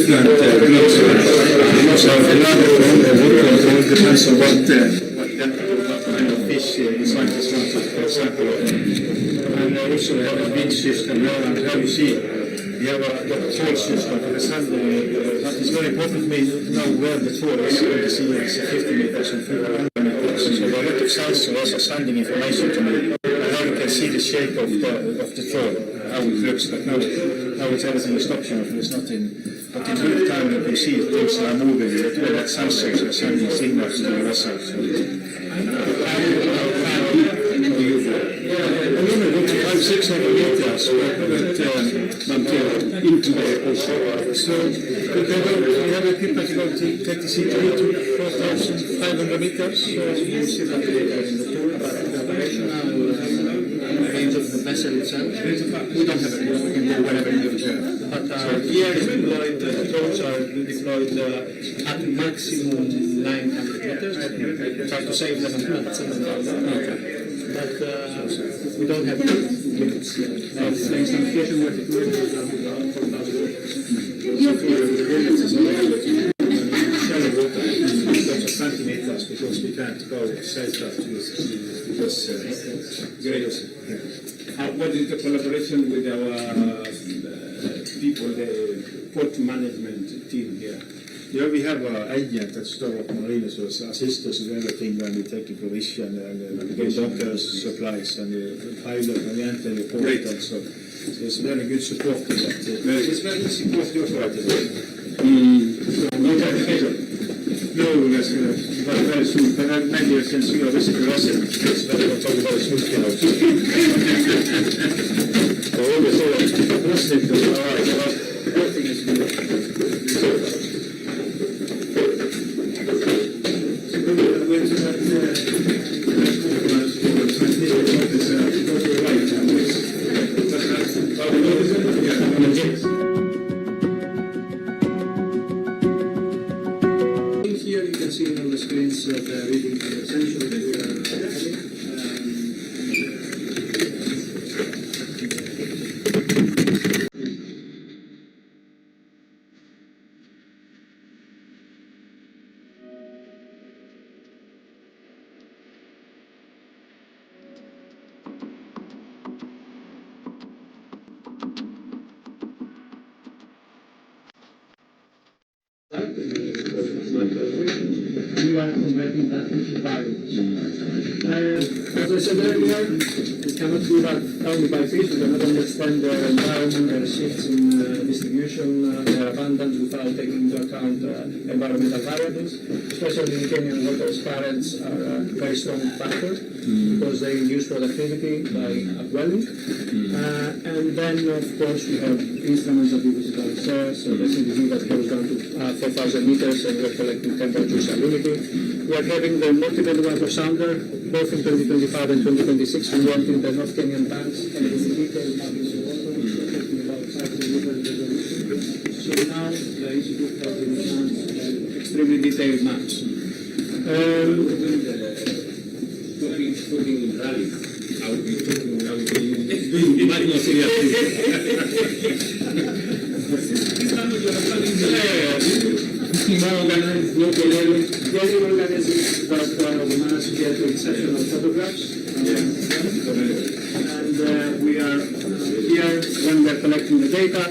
different groups. So another one, it depends on what kind of fish the scientists want to, for example. And also we have a beach system here, and here you see we have a toll system for the handling. But it's very important for me to know where the toll is. You see it's 50 meters and 300 meters. So there are a lot of sensors also sending information to me. And now you can see the shape of the toll, how it looks. But now it's everything is stopped, it's not in. But in real time you can see things are moving. All that sensors are sending signals to the vessel. About 600 meters, we have it into the ocean. So we have equipment about to take the sea to 4,500 meters. So you see that in the tour about the operational range of the vessel itself. We don't have it, we can go wherever you want. But here is deployed, the drones are deployed at maximum 900 meters. Try to save them and not send them down. Okay. But we don't have limits. There's an application where it centimeters because we can't go south up to this what is the collaboration with our people, the port management team here? Yeah, we have an agent at Stork Marine, so assist us with everything when we take the provision and get doctors, supplies, and the pilot and the enter the port. And so it's very good support to that. It's very good support to No, that's very soon. But maybe you can see or visit the vessel. It's very good to talk about the smooth canals. So all the sort of listening to everything is good. Here you can see on the screens the reading the essential that we are having. We are converting that into values. As I said earlier, we cannot do that only by fish. We cannot understand their environment, their shifts in distribution, their abundance without taking into account environmental variables. Especially in Kenyan waters, currents are a very strong factor because they induce productivity by upwelling. And then, of course, we have instruments that we visit ourselves, so the CDV that goes down to 4,000 meters and we're collecting temperature salinity. We are having the multi-bed water sounder, both in 2025 and 2026. We went in the North Kenyan banks and in detail mapping the water, talking about cycle resolution. So now the Institute has in hands extremely detailed maps. Talking in rally, I would be doing much more serious more organized, local level. The other organisms that we managed to get exceptional photographs. And we are here, when we are collecting the data,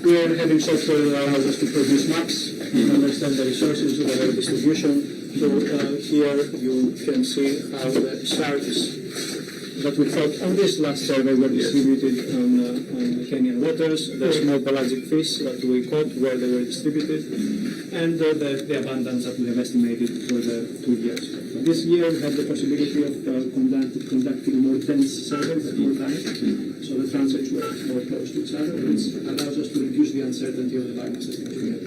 we are having software that allows us to produce maps and understand the resources of our distribution. So here you can see how the sharks that we caught on this last survey were distributed on Kenyan waters, the small pelagic fish that we caught, where they were distributed, and the abundance that we have estimated for the 2 years. This year we have the possibility of conducting more dense surveys at more time, so the transects were more close to each other, which allows us to reduce the uncertainty of the biomass estimates we have.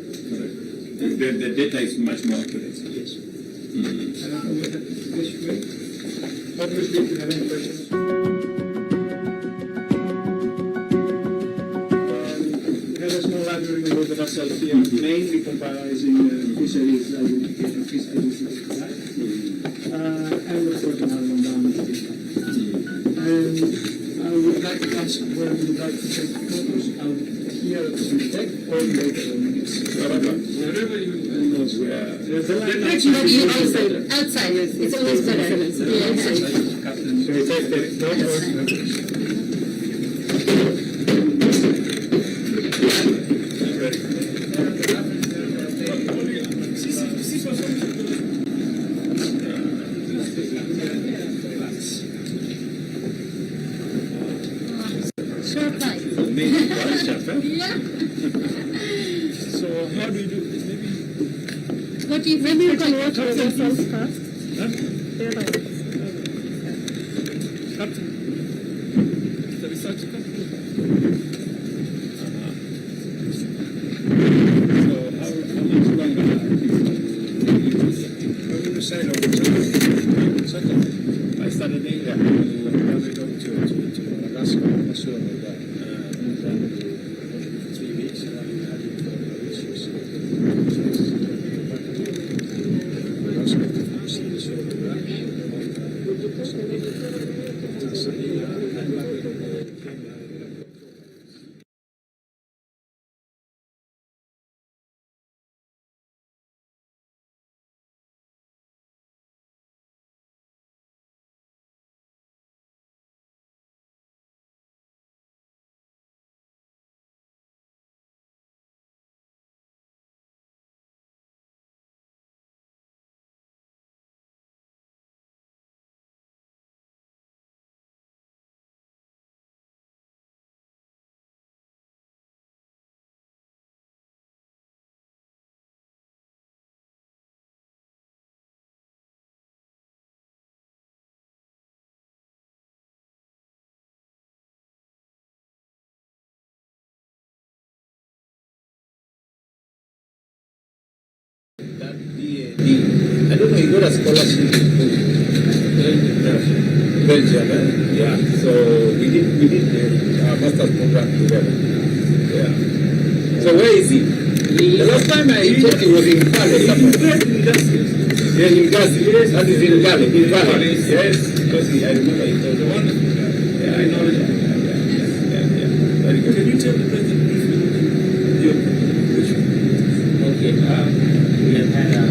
The data is much more accurate. Yes. Obviously, if you have any questions. We have a small library with the vessel here, mainly comprising fisheries identification, fish identification, and of course another one down in the And I would like to ask where you would like to take photos out here on the deck or later on the Outside. It's always better. Yeah. Should we taste it? No? Short night. Yeah. So how do you do this? What do you think? Maybe you can watch it yourself first. Huh? The other one. Cut. The research cut. So how much longer? How do you say long? Second. I started in there. Then we go to Madagascar. I'm sure of that. And then 3 weeks, and then we had it for 4 weeks. That I don't know, he got a scholarship to Belgium, yeah. So we did our master's program together. Yeah. So where is he? The last time I checked, he was in Valley somewhere. Yeah, in Gazi. That is in Valley. In Valley. Yes. Because I remember he was a wonderful guy. Yeah, I know. Yeah. Very good. Can you tell the president briefly? Okay, we have had a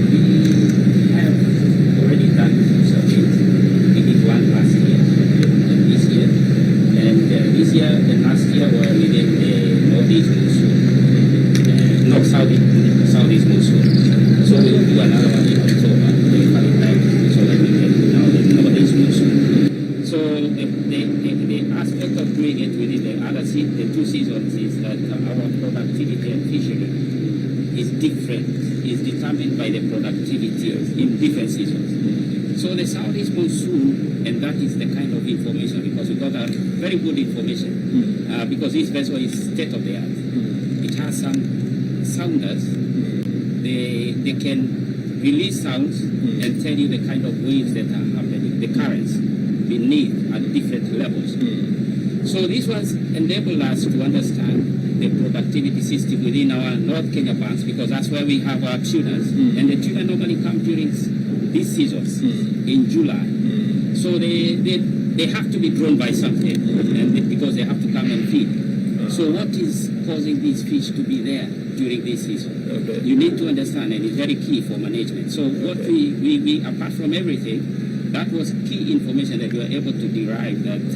we have already done some surveys. We did one last year and this year. And this year and last year were within the northeast monsoon, southeast monsoon. So we will do another one in October, very coming back, so that we can do now the northeast monsoon. So the aspect of doing it within the two seasons is that our productivity and fishery is different, is determined by the productivity in different seasons. So the southeast monsoon, and that is the kind of information, because we got a very good information, because this vessel is state of the art. It has some sounders. They can release sounds and tell you the kind of waves that are happening, the currents beneath at different levels. So this was enabled us to understand the productivity system within our North Kenya banks, because that's where we have our tunas, and the tuna normally come during these seasons in July. So they have to be drawn by something, and because they have to come and feed. So what is causing these fish to be there during this season? Okay. You need to understand, and it's very key for management. So what we apart from everything, that was key information that we were able to derive, that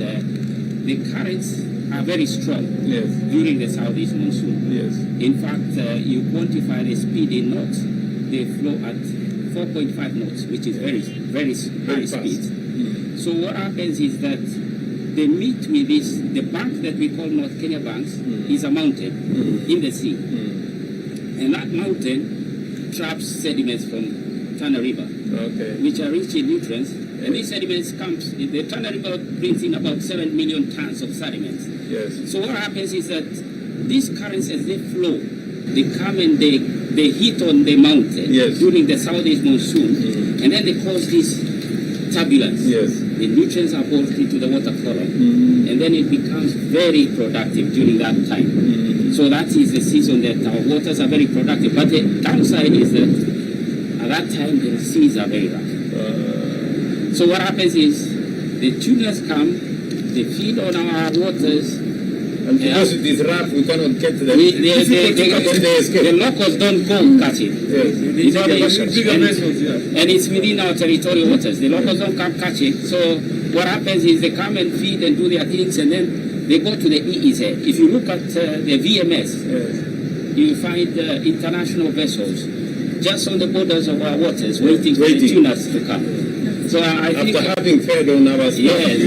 the currents are very strong during the southeast monsoon. Yes. In fact, you quantify the speed in knots, they flow at 4.5 knots, which is very high speed. So what happens is that they meet with this, the bank that we call North Kenya banks is a mountain in the sea. And that mountain traps sediments from Tana River, which are rich in nutrients. And these sediments the Tana River brings in about 7 million tons of sediments. Yes. So what happens is that these currents, as they flow, they come and they hit on the mountain during the southeast monsoon, and then they cause this turbulence. Yes. The nutrients are brought into the water column, and then it becomes very productive during that time. So that is the season that our waters are very productive. But the downside is that at that time the seas are very rough. So what happens is the tunas come, they feed on our waters. And because it is rough, we cannot get them. The locals don't go catch it. Yes. And it's within our territorial waters. The locals don't come catch it. So what happens is they come and feed and do their things, and then they go to the EEZ. If you look at the VMS, you find international vessels just on the borders of our waters waiting for the tunas to come. So I think after having fed on our stuff. Yes.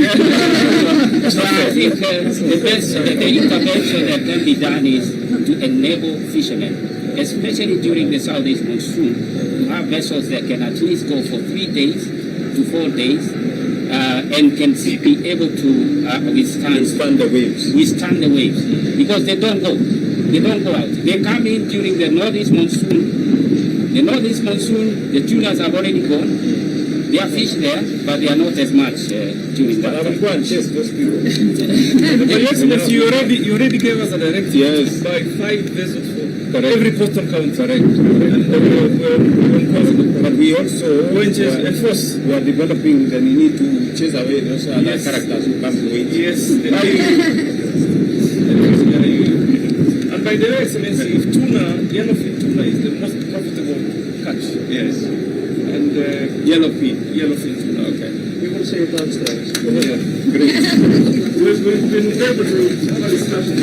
So I think the intervention that can be done is to enable fishermen, especially during the southeast monsoon, to have vessels that can at least go for 3 days to 4 days and can be able to withstand the waves. Withstand the waves, because they don't go. They don't go out. They come in during the northeast monsoon. The northeast monsoon, the tunas have already gone. There are fish there, but they are not as much during that time. Go and chase those people. But Your Excellency, you already gave us a directive Yes. by 5 vessels for Correct. every postal count. Correct. But we also enforce. We are developing the need to chase away those other Yes. characters who come to wait. Yes. And by the way, Excellency, if yellowfin tuna is the most profitable catch. Yes. And yellowfin tuna. Okay. We will say it downstairs. Yeah. Great. We've been able to have a discussion.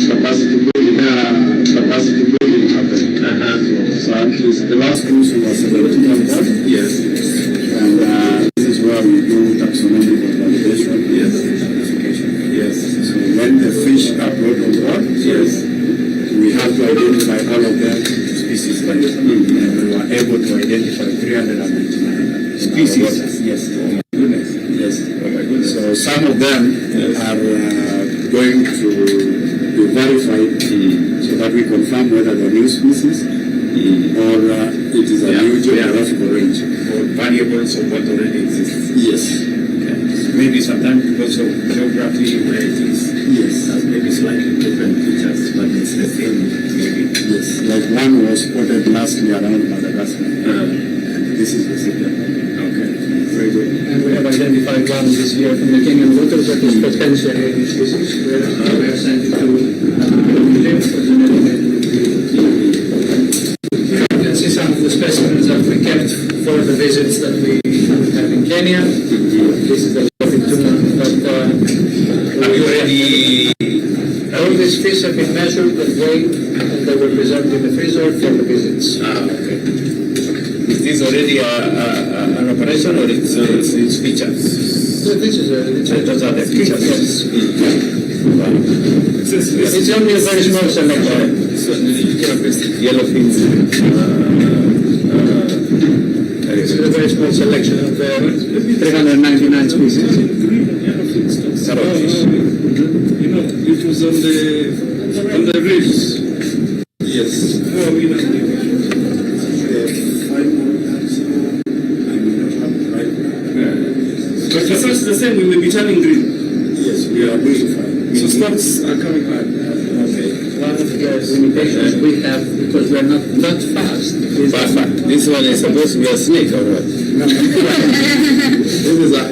Capacity building happening. So at least the last cruise was the Ruto port. Yes. And this is where we do taxonomic evaluation. Yes. Classification. Yes. So when the fish are brought on board, Yes. we have to identify all of them species. And we were able to identify 399 Species? Yes. Oh my goodness. Yes. Oh my goodness. So some of them are going to be verified so that we confirm whether they're new species or it is a new geographical range. Or variables of what already exists. Yes. Okay. Maybe sometimes because of geography where it is. Yes. Maybe slightly different features, but it's the same. Maybe. Yes. Like one was spotted last year around Madagascar. And this is the second one. Okay. Very good. And we have identified one this year from the Kenyan waters that is potentially a new species. We are sending to Museum for genetic review. You can see some of the specimens that we kept for the visits that we have in Kenya. This is the tuna, but Have you already? all these fish have been measured and weighed, and they were preserved in the freezer for the visits. Okay. Is this already an operation or it's features? So this is Those are the features. Yes. It's only a very small selection. Yellowfins. This is a very small selection of 399 species. Sarofish. You know, it was on the reefs. Yes. Oh, you know. But the first the same, we will be turning green. Yes, we are doing fine. So stocks are coming back. Okay. One of the limitations we have, because we are not that fast, is This one is supposed to be a snake or what? This is a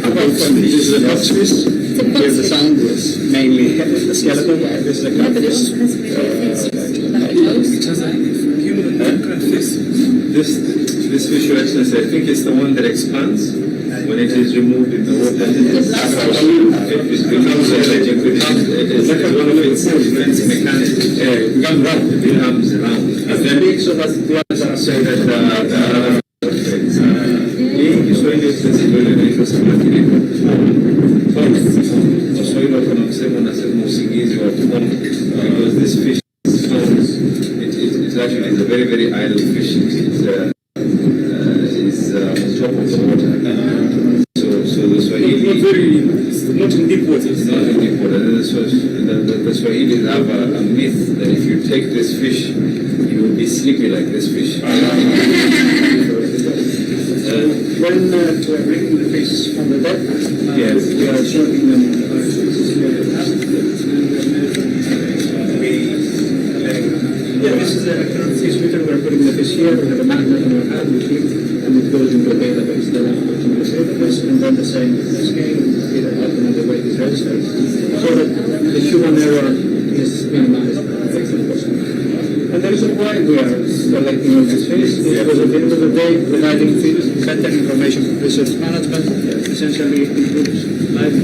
this is a box fish. Here's the sound is Mainly the skeleton. This is a No, but it catfish. also has very like close. It has a human different face. This fish, Your Excellency, I think it's the one that expands when it is removed in the water. It becomes one of its mechanics. It becomes round. It becomes round. And then so that the others are say that Kiswahili es Kiswahili inaitwa samaki lipo. Waswahili wanasema nasema usingizi wa pombe, because this fish swims. It actually is a very, very idle fish. It's on top of the water. So the Swahili... Not in deep water. It's not in deep water. The Swahili have a myth that if you take this fish, you will be sleepy like this fish. When we're bringing the fish from the deck, Yes. we are shorting them. This is a current fish meter. We're putting the fish here. We have a magnet in our hand. We click, and it goes into a database. Then we put it into a database, and then the same scale, either up and the weight is registered, so that the human error is minimized. And the reason why we are selecting all these fish is because at the end of the day, providing better information for research management essentially improves life.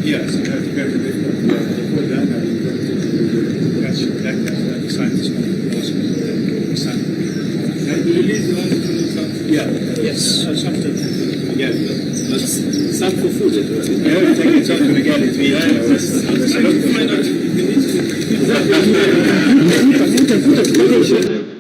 Yes, you have to go to the before that. That's science. Yeah. Yes. Something. Yeah. Let's Some for food. Yeah, take it up and again. It's me.